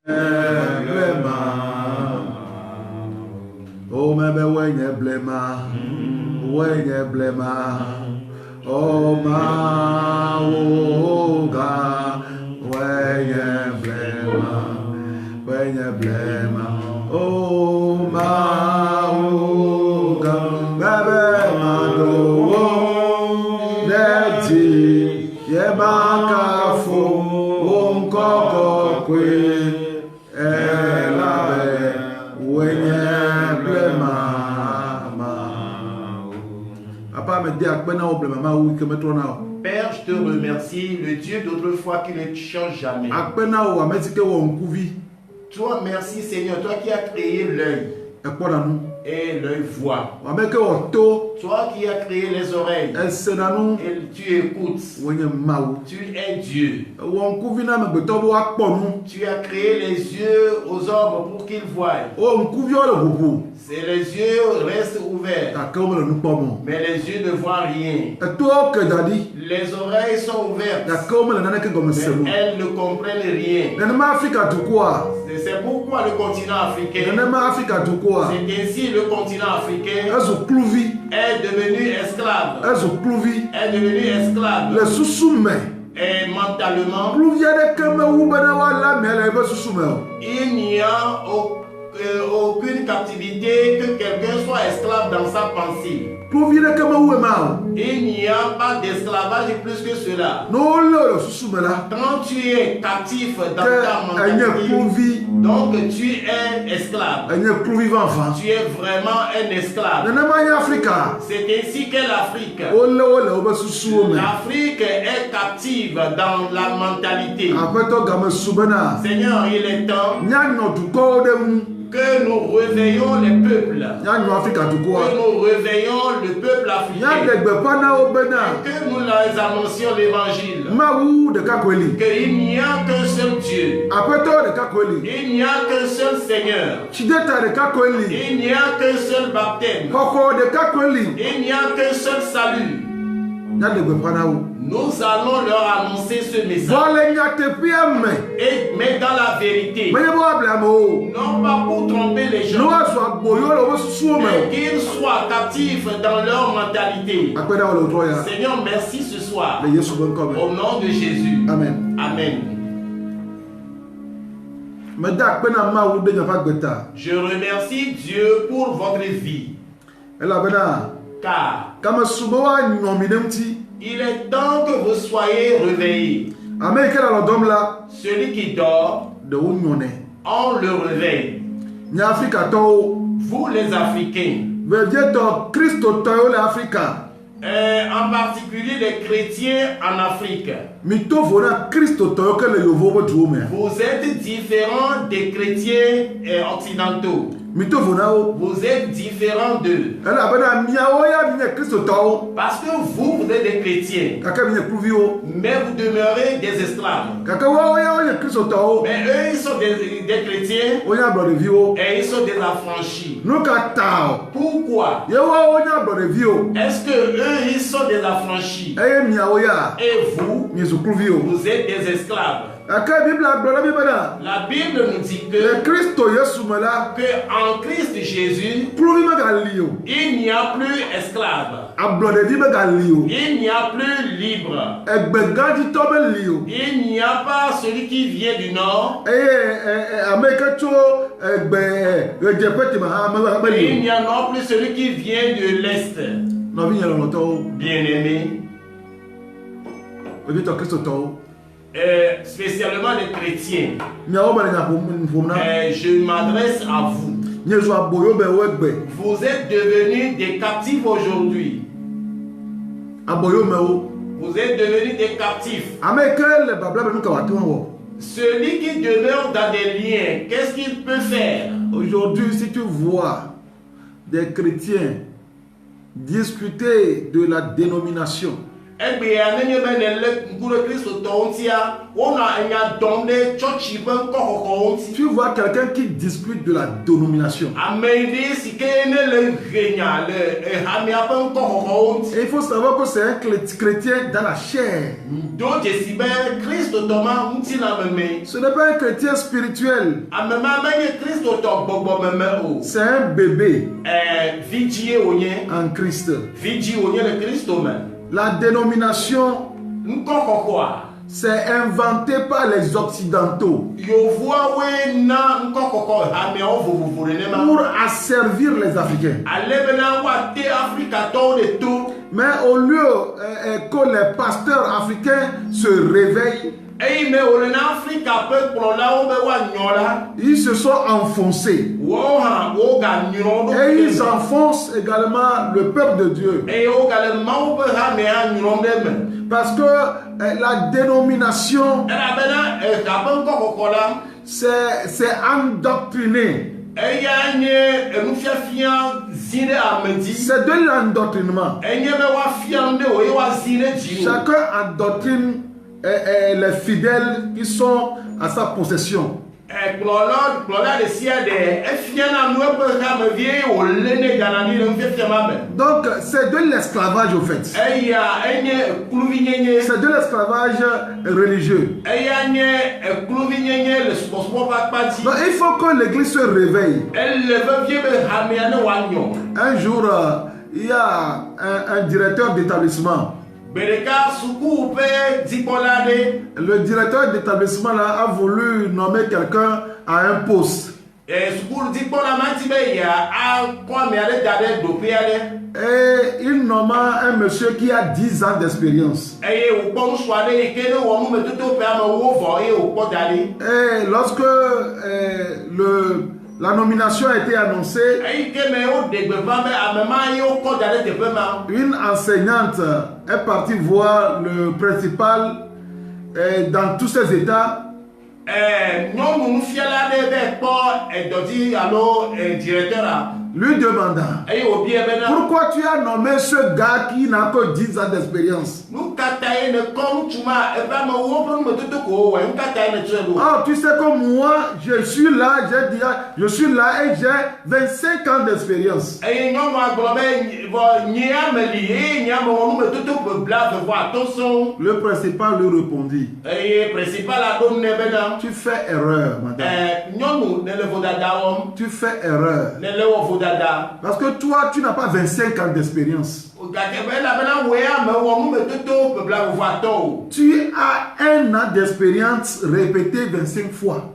blema. Oh mebe wenye blema. Wenye blema. Oh ma oga. Wenye blema. Wenye blema. Oh ma oga. Mebe mado. Neti. Yebaka fo. Koko kwe elabe wenye blema papa me dit akbena o blema ma wi ke metrona. Père, je te remercie, le Dieu d'autrefois qui ne change jamais. Akbena o amezike wo nkuvi. Toi, merci Seigneur, toi qui as créé l'œil et l'œil voit. Toi qui as créé les oreilles et tu écoutes. Tu es Dieu. Tu as créé les yeux aux hommes pour qu'ils voient. C'est les yeux restent ouverts. Mais les yeux ne voient rien. Les oreilles sont ouvertes. Mais elles ne comprennent rien. C'est pourquoi le continent africain, c'est ainsi le continent africain est devenu esclave. Est devenu esclave. Et mentalement, il n'y a aucune captivité que quelqu'un soit esclave dans sa pensée. Il n'y a pas d'esclavage plus que cela. Quand tu es captif dans ta mentalité, donc tu es esclave. Tu es vraiment un esclave. C'est ainsi qu'est l'Afrique. L'Afrique est captive dans la mentalité. Seigneur, il est temps que nous réveillons les peuples. Que nous réveillons le peuple africain. Que nous les annoncions l'évangile. Qu'il n'y a qu'un seul Dieu. Il n'y a qu'un seul Seigneur. Il n'y a qu'un seul baptême. Il n'y a qu'un seul salut. Nous allons leur annoncer ce message. Mais dans la vérité. Non pas pour tromper les gens. Mais qu'ils soient captifs dans leur mentalité. Seigneur, merci ce soir. Au nom de Jésus. Amen. Amen. Je remercie Dieu pour votre vie. Car il est temps que vous soyez réveillés. Celui qui dort, on le réveille. Vous les Africains, en particulier les chrétiens en Afrique, vous êtes différents des chrétiens occidentaux. Vous êtes différents d'eux. Parce que vous êtes des chrétiens. Mais vous demeurez des esclaves. Mais eux, ils sont des chrétiens. Et ils sont des affranchis. Pourquoi? Est-ce que eux, ils sont des affranchis? Et vous, vous êtes des esclaves. La Bible nous dit que en Christ Jésus, il n'y a plus esclave. Il n'y a plus libre. Il n'y a pas celui qui vient du nord. Il n'y a non plus celui qui vient de l'est. Bien-aimé, spécialement les chrétiens, je m'adresse à vous. Vous êtes devenus des captifs aujourd'hui. Vous êtes devenus des captifs. Celui qui demeure dans des liens, qu'est-ce qu'il peut faire? Aujourd'hui, si tu vois des chrétiens discuter de la dénomination, Tu vois quelqu'un qui discute de la dénomination. Et il faut savoir que c'est un chrétien dans la chair. Ce n'est pas un chrétien spirituel. C'est un bébé en Christ. La dénomination, c'est inventé par les Occidentaux pour asservir les Africains. Mais au lieu que les pasteurs africains se réveillent, ils se sont enfoncés. Et ils enfoncent également le peuple de Dieu. Parce que la dénomination, c'est endoctriner. C'est de l'endoctrinement. Chacun endoctrine les fidèles qui sont à sa possession. Donc c'est de l'esclavage au fait. C'est de l'esclavage religieux. Donc il faut que l'église se réveille. Un jour, il y a un directeur d'établissement. Le directeur d'établissement a voulu nommer quelqu'un à un poste. Et il nomma un monsieur qui a 10 ans d'expérience. Et lorsque la nomination a été annoncée, une enseignante est partie voir le principal dans tous ses états. Lui demanda: pourquoi tu as nommé ce gars qui n'a que 10 ans d'expérience? Oh, tu sais que moi, je suis là et j'ai 25 ans d'expérience. Le principal lui répondit: tu fais erreur, madame. Tu fais erreur. Parce que toi, tu n'as pas 25 ans d'expérience. Tu as un an d'expérience répété 25 fois.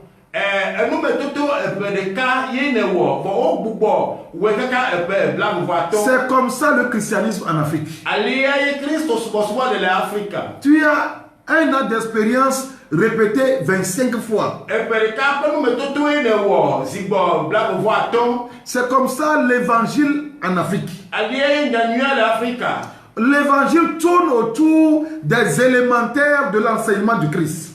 C'est comme ça le christianisme en Afrique. Tu as un an d'expérience répété 25 fois. C'est comme ça l'évangile en Afrique. L'évangile tourne autour des élémentaires de l'enseignement du Christ.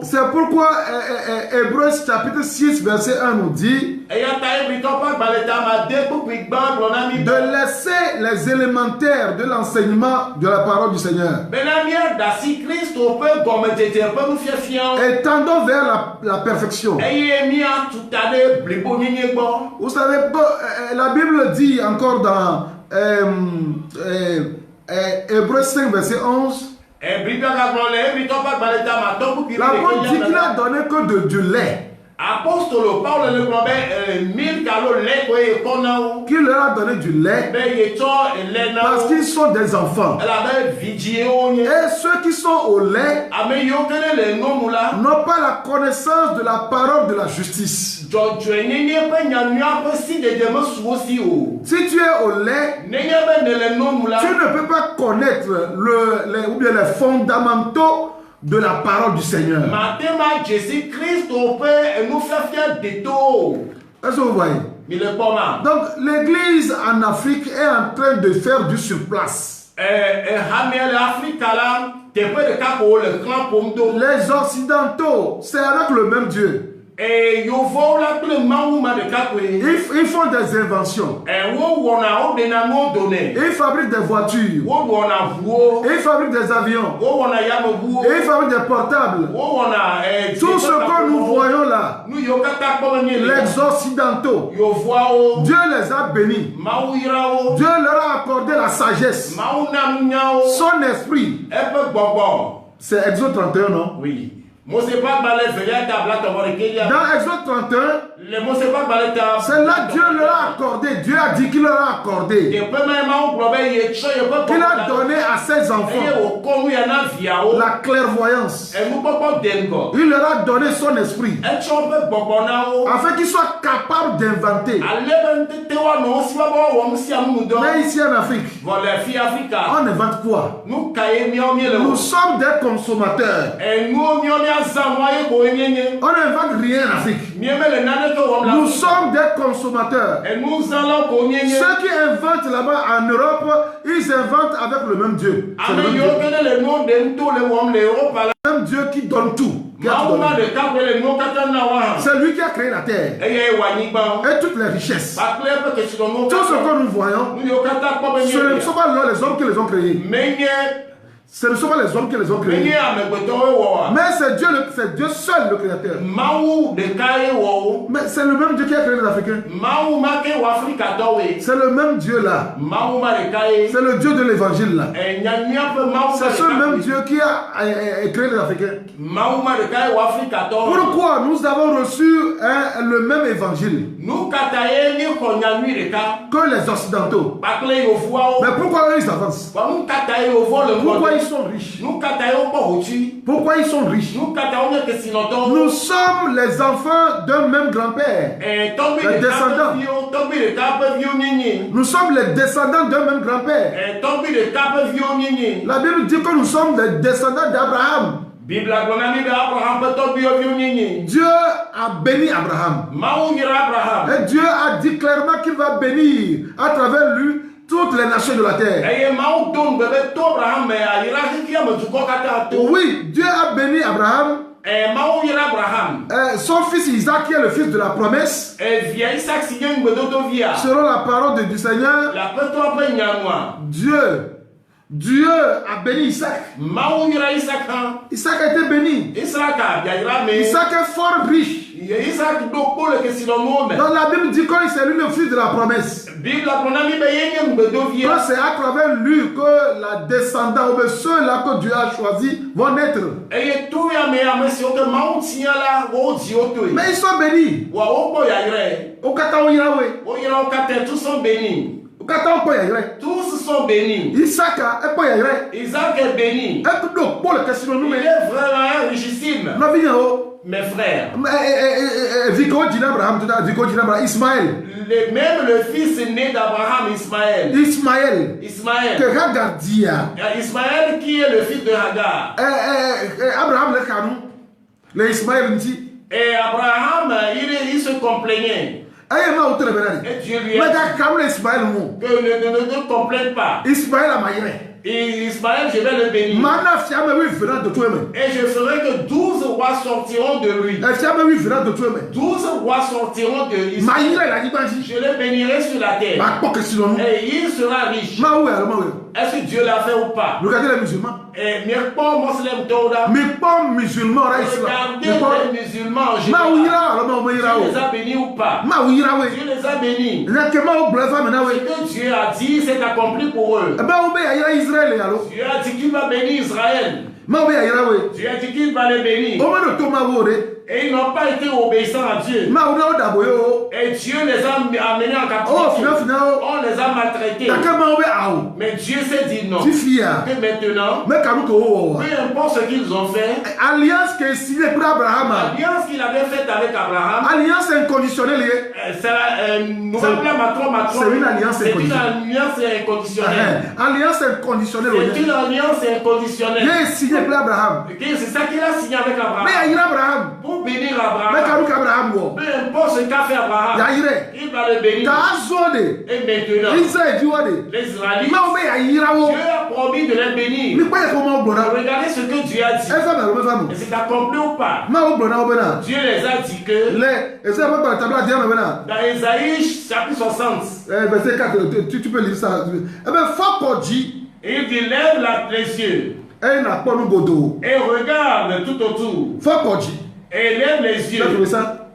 C'est pourquoi Hébreux chapitre 6 verset 1 nous dit de laisser les élémentaires de l'enseignement de la parole du Seigneur et tendons vers la perfection. Vous savez, la Bible dit encore dans Hébreux 5 verset 11, l'apôtre dit qu'il a donné que du lait. Qu'il leur a donné du lait parce qu'ils sont des enfants. Et ceux qui sont au lait n'ont pas la connaissance de la parole de la justice. Si tu es au lait, tu ne peux pas connaître les fondamentaux de la parole du Seigneur. Est-ce que vous voyez? Donc l'église en Afrique est en train de faire du surplace. Les Occidentaux, c'est avec le même Dieu. Ils font des inventions. Ils fabriquent des voitures. Ils fabriquent des avions. Ils fabriquent des portables. Tout ce que nous voyons là, les Occidentaux, Dieu les a bénis. Dieu leur a accordé la sagesse. Son esprit. C'est Exode 31, non? Oui. Dans Exode 31, c'est là Dieu leur a accordé. Dieu a dit qu'il leur a accordé. Qu'il a donné à ses enfants la clairvoyance. Il leur a donné son esprit afin qu'ils soient capables d'inventer. Mais ici en Afrique, on invente quoi? Nous sommes des consommateurs. On n'invente rien en Afrique. Nous sommes des consommateurs. Ceux qui inventent là-bas en Europe, ils inventent avec le même Dieu. C'est le même Dieu qui donne tout. C'est lui qui a créé la terre et toutes les richesses. Tout ce que nous voyons, ce ne sont pas les hommes qui les ont créés. Ce ne sont pas les hommes qui les ont créés. Mais c'est Dieu seul le créateur. Mais c'est le même Dieu qui a créé les Africains. C'est le même Dieu là. C'est le Dieu de l'évangile là. C'est ce même Dieu qui a créé les Africains. Pourquoi nous avons reçu le même évangile que les Occidentaux? Mais pourquoi eux ils avancent? Pourquoi ils sont riches? Pourquoi ils sont riches? Nous sommes les enfants d'un même grand-père. Les descendants. Nous sommes les descendants d'un même grand-père. La Bible dit que nous sommes les descendants d'Abraham. Dieu a béni Abraham. Et Dieu a dit clairement qu'il va bénir à travers lui toutes les nations de la terre. Oui, Dieu a béni Abraham. Son fils Isaac, qui est le fils de la promesse, selon la parole du Seigneur, Dieu a béni Isaac. Isaac a été béni. Isaac est fort riche. Dans la Bible dit que c'est lui le fils de la promesse. Que c'est à travers lui que la descendance, ou ceux-là que Dieu a choisi, vont naître. Mais ils sont bénis. Tous sont bénis. Tous sont bénis. Isaac est béni. Il est vraiment richissime. Mes frères. Ismaël. Même le fils né d'Abraham, Ismaël. Que Hagar dit. Ismaël qui est le fils de Hagar. Abraham le canon. Le Ismaël dit. Et Abraham, il se complaignait. Et Dieu lui a dit que ne complaine pas. Ismaël a maillé. Et Ismaël, je vais le bénir. Et je ferai que 12 rois sortiront de lui. 12 rois sortiront de Ismaël. Je le bénirai sur la terre. Et il sera riche. Est-ce que Dieu l'a fait ou pas? Regardez les musulmans. Mais pas musulmans. Regardez les musulmans. Dieu les a bénis ou pas? Dieu les a bénis. Ce que Dieu a dit, c'est accompli pour eux. Dieu a dit qu'il va bénir Israël. Dieu a dit qu'il va les bénir. Et ils n'ont pas été obéissants à Dieu. Et Dieu les a amenés en captivité. On les a maltraités. Mais Dieu s'est dit non. Que maintenant, peu importe ce qu'ils ont fait, alliance qu'il avait faite avec Abraham, alliance inconditionnelle. C'est une alliance inconditionnelle. Alliance inconditionnelle. C'est une alliance inconditionnelle. C'est ça qu'il a signé avec Abraham. Mais Abraham, pour bénir Abraham. Peu importe ce qu'a fait Abraham, il va le bénir. Et maintenant, les Israélites, Dieu a promis de les bénir. Regardez ce que Dieu a dit. Et c'est accompli ou pas? Dieu les a dit que dans Ésaïe chapitre 60, verset 4, tu peux lire ça. Il dit lève les yeux et regarde tout autour. Et lève les yeux. Tu as trouvé ça?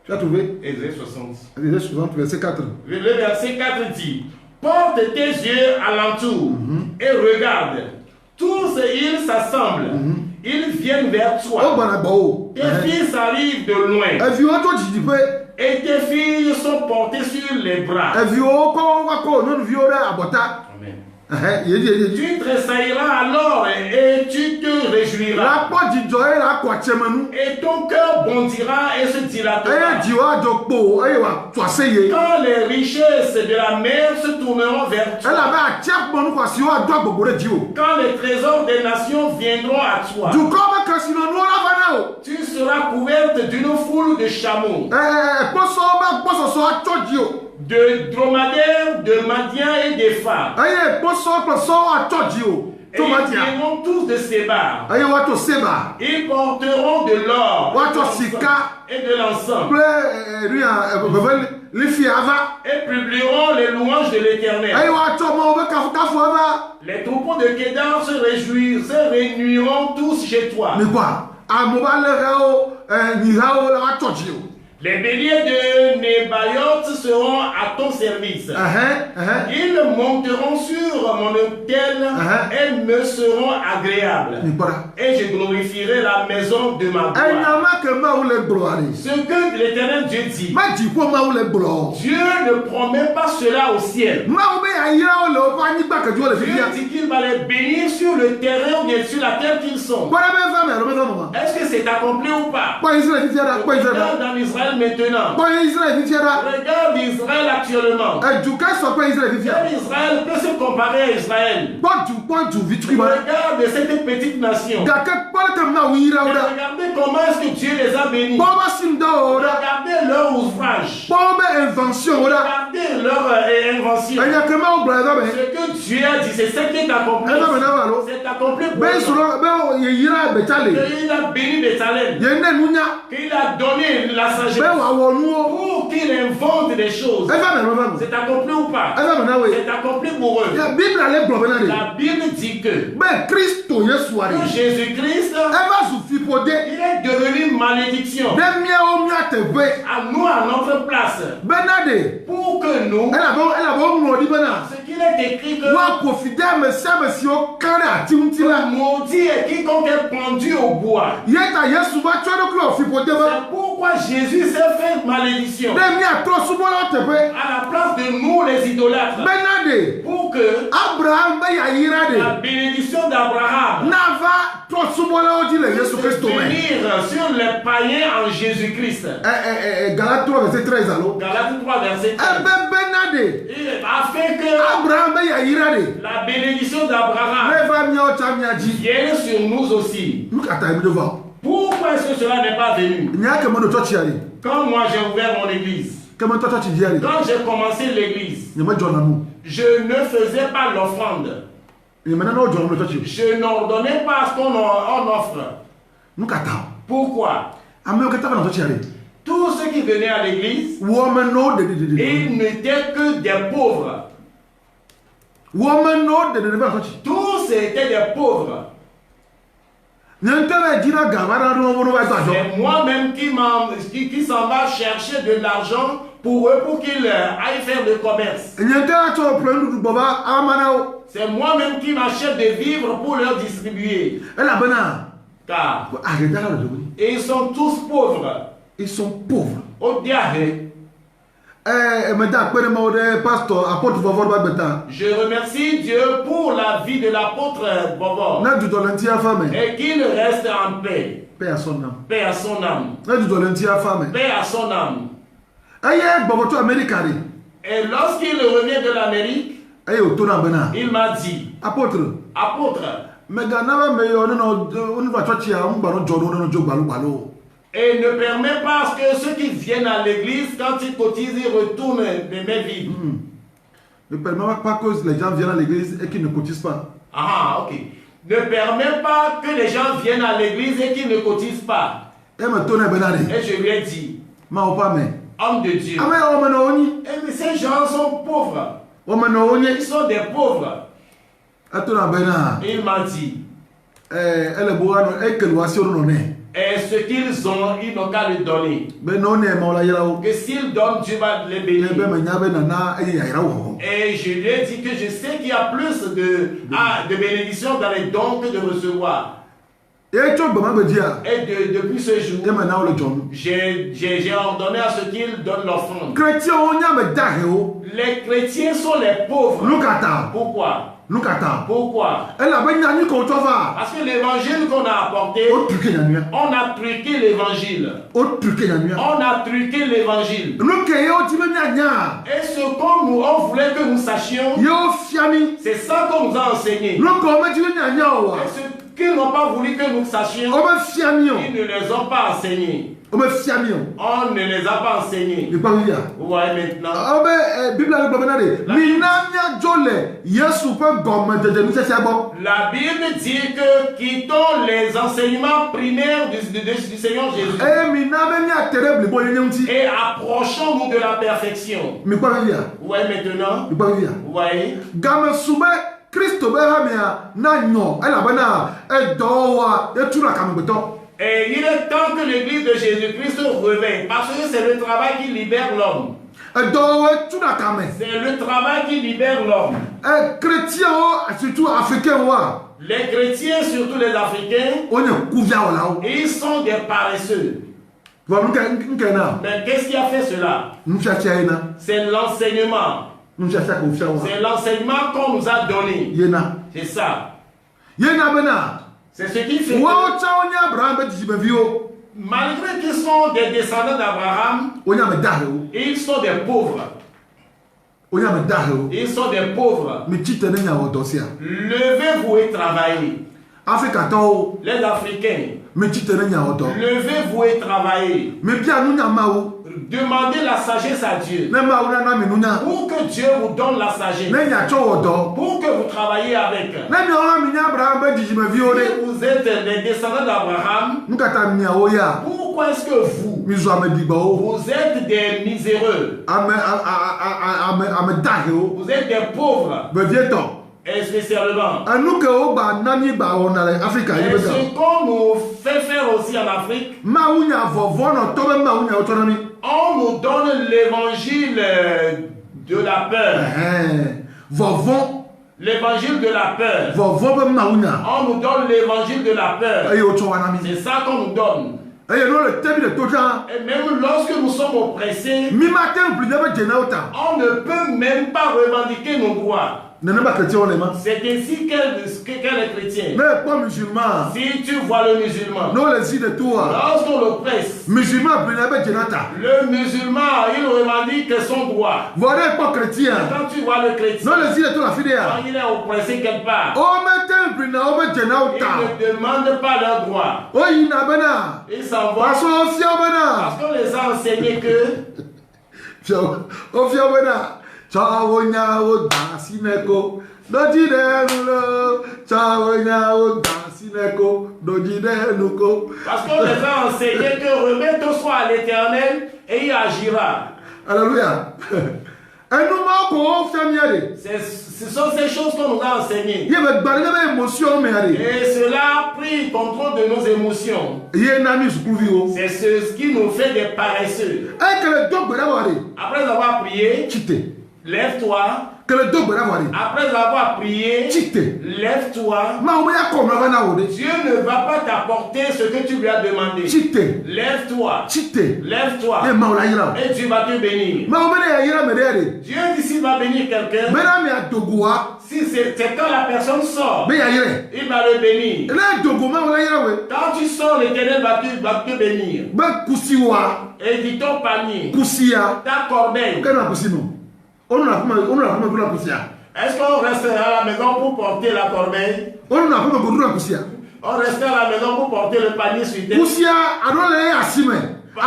Tu as trouvé? Ésaïe 60. Ésaïe 60, verset 4. Le verset 4 dit: porte tes yeux alentour et regarde. Tous ils s'assemblent. Ils viennent vers toi. Tes fils arrivent de loin. Et tes filles sont portées sur les bras. Tu tressailleras alors et tu te réjouiras. Et ton cœur bondira et se dilatera. Quand les richesses de la mer se tourneront vers toi. Quand les trésors des nations viendront à toi. Tu seras couverte d'une foule de chameaux, de dromadaires, de madiens et d'éphards. Et ils viendront tous de Sébar. Ils porteront de l'or et de l'encens. Et publieront les louanges de l'Éternel. Les troupeaux de Kédar se réuniront tous chez toi. Les béliers de Nébaïoth seront à ton service. Ils monteront sur mon autel et me seront agréables. Et je glorifierai la maison de ma gloire. Ce que l'Éternel Dieu dit. Dieu ne promet pas cela au ciel. Dieu dit qu'il va les bénir sur le terrain ou bien sur la terre qu'ils sont. Est-ce que c'est accompli ou pas? Regarde dans Israël maintenant. Regarde Israël actuellement. Israël peut se comparer à Israël. Regarde cette petite nation. Regardez comment est-ce que Dieu les a bénis. Regardez leur ouvrage. Regardez leur invention. Ce que Dieu a dit, c'est ce qui est accompli. C'est accompli pour nous. Il a béni Béthalem. Il a donné la sagesse pour qu'il invente des choses. C'est accompli ou pas? C'est accompli pour eux. La Bible dit que Jésus-Christ, il est devenu malédiction à nous, à notre place, pour que nous, ce qu'il est écrit que maudit est quiconque est pendu au bois. C'est pourquoi Jésus s'est fait malédiction à la place de nous les idolâtres, pour que la bénédiction d'Abraham puisse venir sur les païens en Jésus-Christ. Galates 3 verset 13. Galates 3 verset 13. Afin que la bénédiction d'Abraham vienne sur nous aussi. Pourquoi est-ce que cela n'est pas venu? Quand moi j'ai ouvert mon église, quand j'ai commencé l'église, je ne faisais pas l'offrande. Je n'ordonnais pas ce qu'on offre. Pourquoi? Tous ceux qui venaient à l'église, ils n'étaient que des pauvres. Tous étaient des pauvres. C'est moi-même qui s'en va chercher de l'argent pour eux, pour qu'ils aillent faire du commerce. C'est moi-même qui m'achète des vivres pour leur distribuer. Car ils sont tous pauvres. Ils sont pauvres. Au diable. Je remercie Dieu pour la vie de l'apôtre Bobo. Et qu'il reste en paix. Paix à son âme. Paix à son âme. Paix à son âme. Et lorsqu'il revient de l'Amérique, il m'a dit, apôtre, Et ne permet pas que ceux qui viennent à l'église, quand ils cotisent, ils retournent les mains vides. Ne permet pas que les gens viennent à l'église et qu'ils ne cotisent pas. Ah, ok. Ne permet pas que les gens viennent à l'église et qu'ils ne cotisent pas. Et je lui ai dit, homme de Dieu, mais ces gens sont pauvres. Ils sont des pauvres. Il m'a dit, et ce qu'ils ont, ils n'ont qu'à le donner. Que s'ils donnent, Dieu va les bénir. Et je lui ai dit que je sais qu'il y a plus de bénédictions dans les dons que de recevoir. Et depuis ce jour, j'ai ordonné à ce qu'ils donnent l'offrande. Les chrétiens sont les pauvres. Pourquoi? Pourquoi? Parce que l'évangile qu'on a apporté, on a truqué l'évangile. On a truqué l'évangile. Et ce qu'on voulait que nous sachions, c'est ça qu'on nous a enseigné. Et ce qu'ils n'ont pas voulu que nous sachions, ils ne les ont pas enseignés. On ne les a pas enseignés. Vous voyez maintenant. La Bible dit que quittons les enseignements primaires du Seigneur Jésus et approchons-nous de la perfection. Vous voyez maintenant. Vous voyez. Et il est temps que l'église de Jésus-Christ se réveille, parce que c'est le travail qui libère l'homme. C'est le travail qui libère l'homme. Les chrétiens, surtout les Africains, ils sont des paresseux. Mais qu'est-ce qui a fait cela? C'est l'enseignement. C'est l'enseignement qu'on nous a donné. C'est ça. C'est ce qui fait que, malgré qu'ils sont des descendants d'Abraham, ils sont des pauvres. Ils sont des pauvres. Levez-vous et travaillez. Les Africains, levez-vous et travaillez. Demandez la sagesse à Dieu. Pour que Dieu vous donne la sagesse. Pour que vous travaillez avec. Si vous êtes des descendants d'Abraham, pourquoi est-ce que vous êtes des miséreux? Vous êtes des pauvres. Et spécialement. Et ce qu'on nous fait faire aussi en Afrique, on nous donne l'évangile de la peur. L'évangile de la peur. On nous donne l'évangile de la peur. C'est ça qu'on nous donne. Et même lorsque nous sommes oppressés, on ne peut même pas revendiquer nos droits. C'est ainsi qu'est le chrétien. Si tu vois le musulman, lorsqu'on l'oppresse, le musulman, il revendique son droit. Quand tu vois le chrétien, quand il est oppressé quelque part, il ne demande pas leur droit. Il s'en va parce qu'on les a enseignés que parce qu'on les a enseignés que remets-toi à l'Éternel et il agira. Alléluia. Ce sont ces choses qu'on nous a enseignées. Et cela a pris contrôle de nos émotions. C'est ce qui nous fait des paresseux. Après avoir prié, lève-toi. Après avoir prié, lève-toi. Dieu ne va pas t'apporter ce que tu lui as demandé. Lève-toi. Lève-toi. Et Dieu va te bénir. Dieu dit s'il va bénir quelqu'un, si c'est quand la personne sort, il va le bénir. Quand tu sors, l'Éternel va te bénir. Et dit ton panier, ta corbeille. Est-ce qu'on reste à la maison pour porter la corbeille? On restait à la maison pour porter le panier sur terre. Tu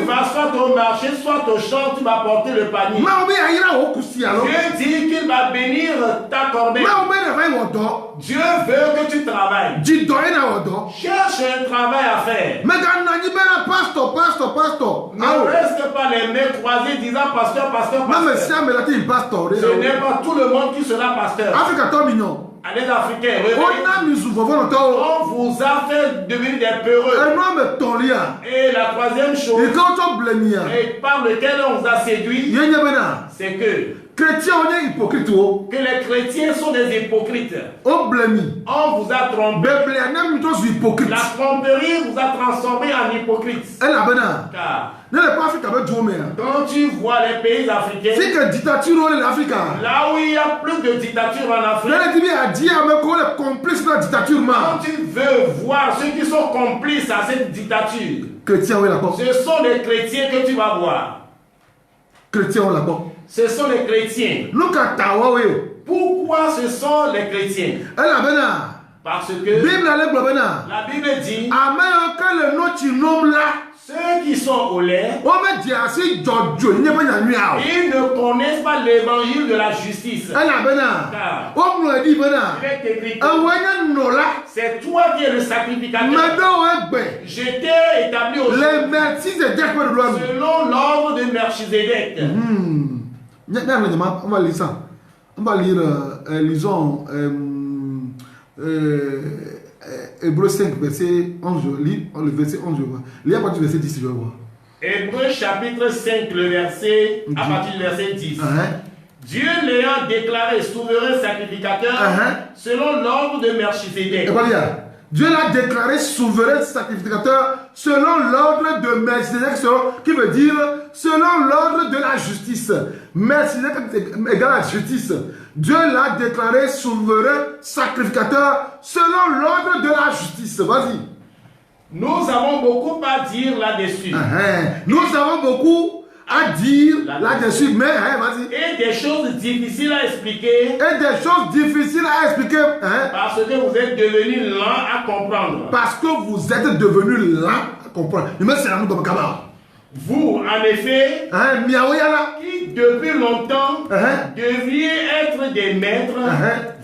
vas soit au marché, soit au champ, tu vas porter le panier. Dieu dit qu'il va bénir ta corbeille. Dieu veut que tu travailles. Cherche un travail à faire. Ne reste pas les mains croisées disant pasteur, pasteur, pasteur. Ce n'est pas tout le monde qui sera pasteur. Allez d'Africains, on vous a fait devenir des peureux. Et la troisième chose, et par lequel on vous a séduit, c'est que les chrétiens sont des hypocrites. On vous a trompé. La tromperie vous a transformé en hypocrite. Car quand tu vois les pays africains, là où il y a plus de dictature en Afrique, quand tu veux voir ceux qui sont complices à cette dictature, ce sont les chrétiens que tu vas voir. Ce sont les chrétiens. Pourquoi ce sont les chrétiens? Parce que la Bible dit ceux qui sont au lait, ils ne connaissent pas l'évangile de la justice. Car c'est toi qui es le sacrificateur. Je t'ai établi au selon l'ordre de Melchizedek. On va lire ça. On va lire, lisons Hébreux 5, verset 11, le verset 11, je vois. Lis à partir du verset 10, je vais voir. Hébreux chapitre 5, le verset, à partir du verset 10. Dieu l'ayant déclaré souverain sacrificateur selon l'ordre de Melchizedek. Dieu l'a déclaré souverain sacrificateur selon l'ordre de Melchizedek, qui veut dire selon l'ordre de la justice. Melchizedek égale la justice. Dieu l'a déclaré souverain sacrificateur selon l'ordre de la justice. Vas-y. Nous avons beaucoup à dire là-dessus. Nous avons beaucoup à dire là-dessus, mais vas-y. Et des choses difficiles à expliquer. Parce que vous êtes devenus lents à comprendre. Vous, en effet, qui depuis longtemps deviez être des maîtres,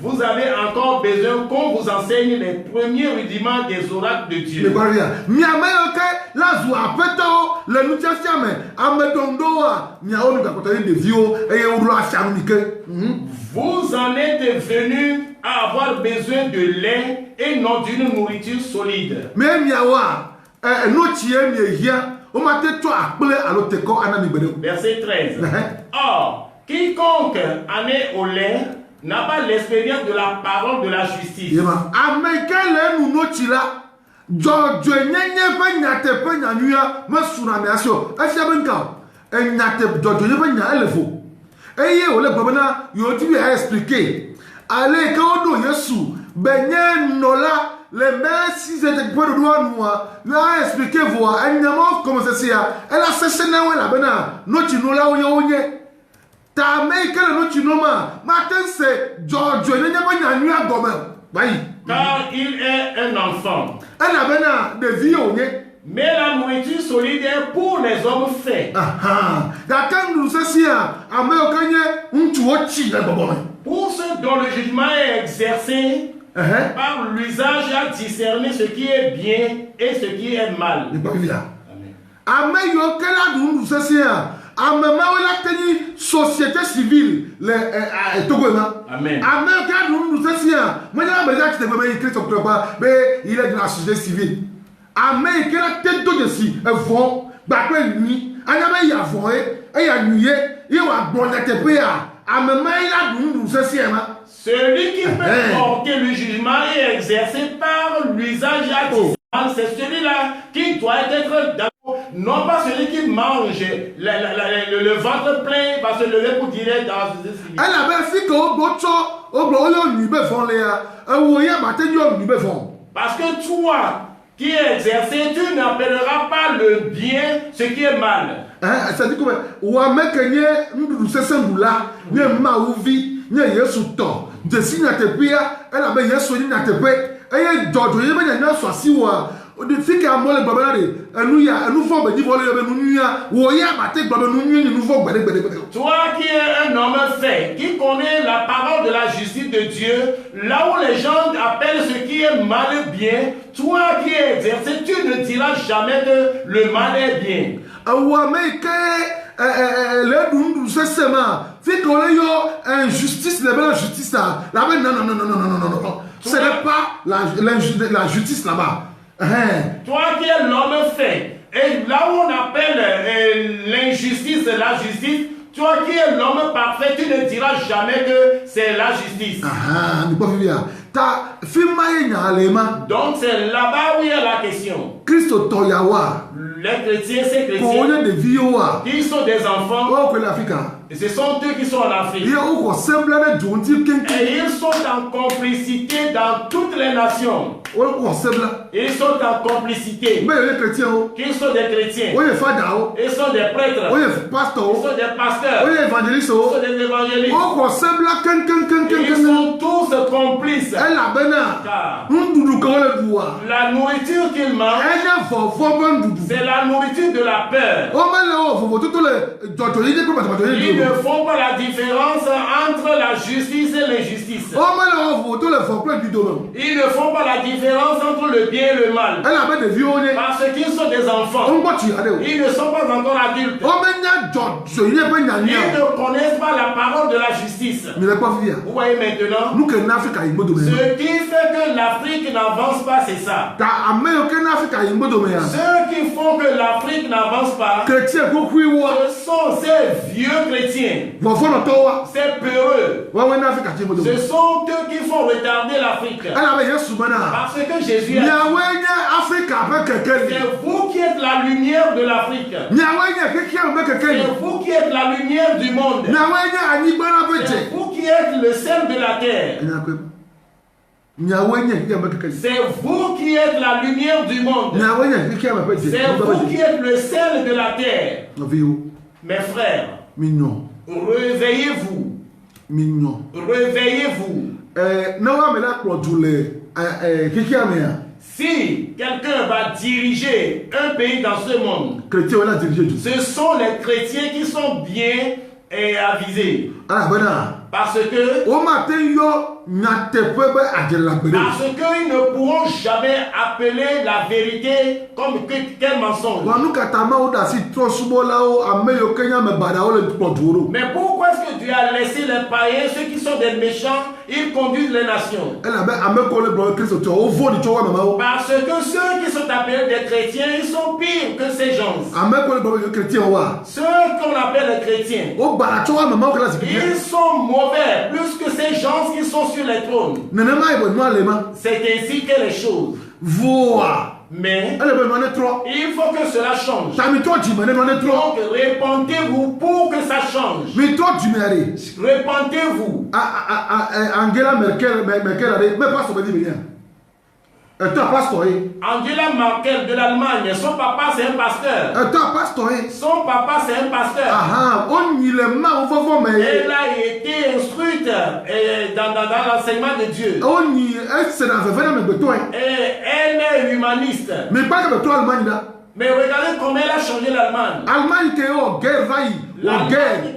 vous avez encore besoin qu'on vous enseigne les premiers rudiments des oracles de Dieu. Vous en êtes venus à avoir besoin de lait et non d'une nourriture solide. Verset 13. Or, quiconque en est au lait n'a pas l'expérience de la parole de la justice. Les mères, si c'était pas de droit, moi, lui a expliqué, voir, elle n'a pas commencé à elle a cessé la bena, notre là où il y a ta mère, quelle notre noma, matin c'est George, il n'y a pas de nuit à gomme. Car il est un enfant. Elle a bena de vie au nez. Mais la nourriture solide est pour les hommes faits. Pour ceux dont le jugement est exercé par l'usage à discerner ce qui est bien et ce qui est mal. Société civile, Amen. Il est de la société civile. Amen. Quelle a tête de si vont battre nuit. Amen. Il y a voé et il y a nué. Il y a bon à Amen. Il a nous celui qui peut porter le jugement et exercer par l'usage à discerner, c'est celui-là qui doit être d'accord. Non pas celui qui mange le ventre plein va se lever pour dire dans ce civil. Elle avait fait que parce que toi qui es exercé, tu n'appelleras pas le bien ce qui est mal. Ça dit quoi? Ou à mettre nous c'est là, ni ma ouvi, ni yesu to. De si na te pia, elle avait yesu ni na te pe. eye jojo ye be nya so asiwa de fike amole gbabere enu fo be di vole be nu ya wo ya bate gbabere nu nu fo gbede gbede. Toi qui es un homme fait, qui connaît la parole de la justice de Dieu, là où les gens appellent ce qui est mal bien, toi qui es exercé, tu ne diras jamais que le mal est bien. Awa me ke le dundu sesema fike ole yo injustice le belle justice là ben non. Ce n'est pas la justice là-bas. Toi qui es l'homme fait, et là où on appelle l'injustice la justice, toi qui es l'homme parfait, tu ne diras jamais que c'est la justice. Donc c'est là-bas où il y a la question. Les chrétiens, ces chrétiens qui sont des enfants, et ce sont eux qui sont en Afrique. Et ils sont en complicité dans toutes les nations. Ils sont en complicité. Ils sont des chrétiens. Ils sont des prêtres. Ils sont des pasteurs. Ils sont des évangélistes. Ils sont tous complices. Car la nourriture qu'ils mangent, c'est la nourriture de la peur. Ils ne font pas la différence entre la justice et l'injustice. Ils ne font pas la différence entre le bien et le mal. Parce qu'ils sont des enfants. Ils ne sont pas encore adultes. Ils ne connaissent pas la parole de la justice. Vous voyez maintenant, ce qui fait que l'Afrique n'avance pas, c'est ça. Ceux qui font que l'Afrique n'avance pas, ce sont ces vieux chrétiens. C'est peureux. Ce sont eux qui font retarder l'Afrique. Parce que Jésus a dit, c'est vous qui êtes la lumière de l'Afrique. C'est vous qui êtes la lumière du monde. C'est vous qui êtes le sel de la terre. C'est vous qui êtes la lumière du monde. C'est vous qui êtes le sel de la terre. Mes frères, réveillez-vous. Réveillez-vous. Si quelqu'un va diriger un pays dans ce monde, ce sont les chrétiens qui sont bien avisés. Parce que ils ne pourront jamais appeler la vérité comme quel mensonge. Mais pourquoi est-ce que Dieu a laissé les païens, ceux qui sont des méchants, ils conduisent les nations? Parce que ceux qui sont appelés des chrétiens, ils sont pires que ces gens. Ceux qu'on appelle les chrétiens, ils sont mauvais plus que ces gens qui sont sur les trônes. C'est ainsi que les choses. Mais il faut que cela change. Donc répentez-vous pour que ça change. Répentez-vous. Angela Merkel Angela Merkel de l'Allemagne, son papa c'est un pasteur. Son papa c'est un pasteur. Elle a été instruite dans l'enseignement de Dieu. Et elle est humaniste. Mais regardez comment elle a changé l'Allemagne. L'Allemagne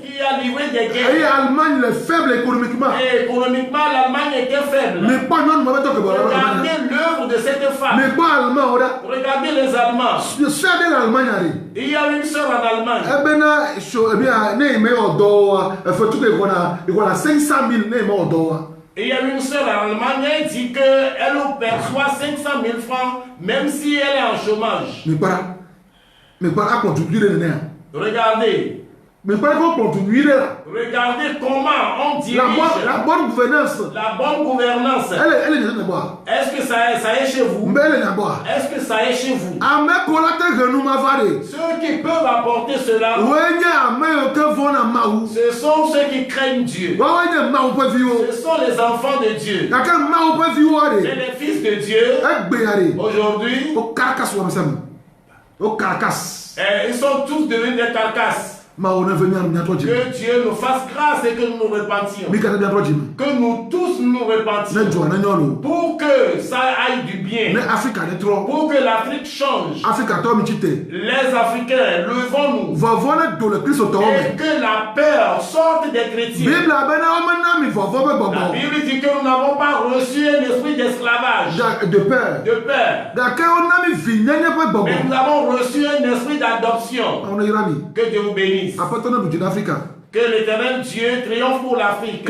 qui a livré des guerres. Et l'Allemagne est faible économiquement. Et économiquement, l'Allemagne était faible. Regardez l'œuvre de cette femme. Regardez les Allemands. Il y a une sœur en Allemagne. Il y a une sœur en Allemagne, elle dit qu'elle perçoit 500 000 francs, même si elle est en chômage. Regardez. Regardez comment on dirige. La bonne gouvernance. La bonne gouvernance. Est-ce que ça est chez vous? Est-ce que ça est chez vous? Ceux qui peuvent apporter cela, ce sont ceux qui craignent Dieu. Ce sont les enfants de Dieu. C'est les fils de Dieu. Aujourd'hui, ils sont tous devenus des carcasses. Que Dieu nous fasse grâce et que nous nous repentions. Que nous tous nous repentions. Pour que ça aille du bien. Pour que l'Afrique change. Les Africains, levons-nous. Et que la peur sorte des chrétiens. La Bible dit que nous n'avons pas reçu un esprit d'esclavage. De peur. De peur. Mais nous avons reçu un esprit d'adoption. Que Dieu vous bénisse. Que l'Éternel Dieu triomphe pour l'Afrique.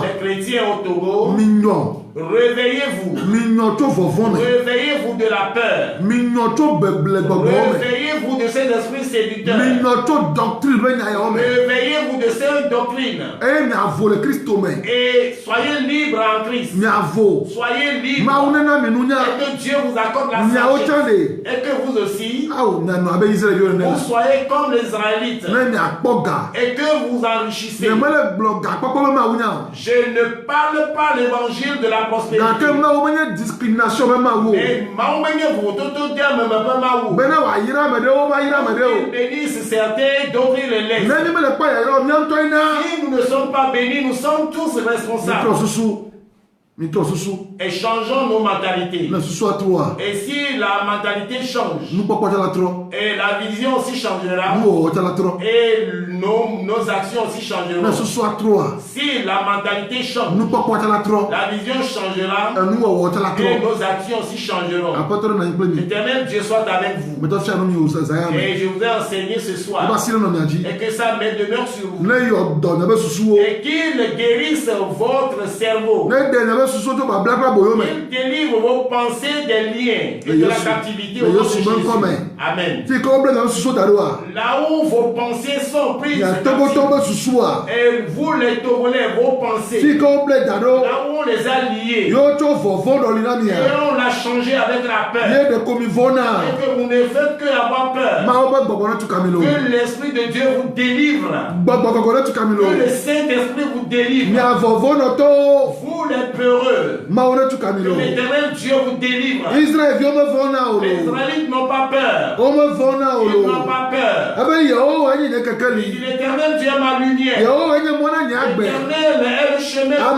Les chrétiens au Togo. Réveillez-vous. Réveillez-vous de la peur. Réveillez-vous de cet esprit séducteur. Réveillez-vous de cette doctrine. Et soyez libres en Christ. Soyez libres. Et que Dieu vous accorde la sagesse. Et que vous aussi, vous soyez comme les Israélites. Et que vous enrichissez. Je ne parle pas l'évangile de la prospérité. Il bénisse certains, d'autres il les laisse. Si nous ne sommes pas bénis, nous sommes tous responsables. Et changeons nos mentalités. Et si la mentalité change, et la vision aussi changera, et nos actions aussi changeront. Si la mentalité change, la vision changera, et nos actions aussi changeront. L'Éternel Dieu soit avec vous. Et je vous ai enseigné ce soir. Et que ça demeure sur vous. Et qu'il guérisse votre cerveau. Il délivre vos pensées des liens et de la captivité au nom de Jésus. Amen. Là où vos pensées sont prises et vous les Togolais, vos pensées, là où on les a liées et on l'a changé avec la peur et que vous ne faites que avoir peur, que l'Esprit de Dieu vous délivre, que le Saint-Esprit vous délivre, vous les peureux, que l'Éternel Dieu vous délivre. Les Israélites n'ont pas peur. Ils n'ont pas peur. L'Éternel Dieu est ma lumière. L'Éternel est le chemin. De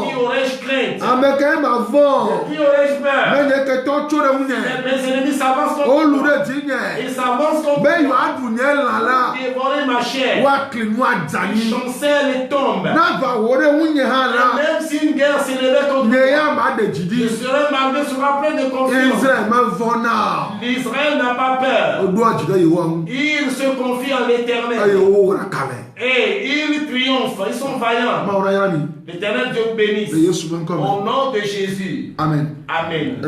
qui aurais-je crainte? De qui aurais-je peur? Mes ennemis s'avancent contre moi. Ils s'avancent contre moi. Dévorer ma chair. Ils chancellent et tombent. Même si une guerre s'élevait contre moi, je serai malgré sera plein de confiance. L'Israël n'a pas peur. Il se confie en l'Éternel. Et ils triomphent. Ils sont vaillants. L'Éternel Dieu vous bénisse. Au nom de Jésus. Amen. Amen.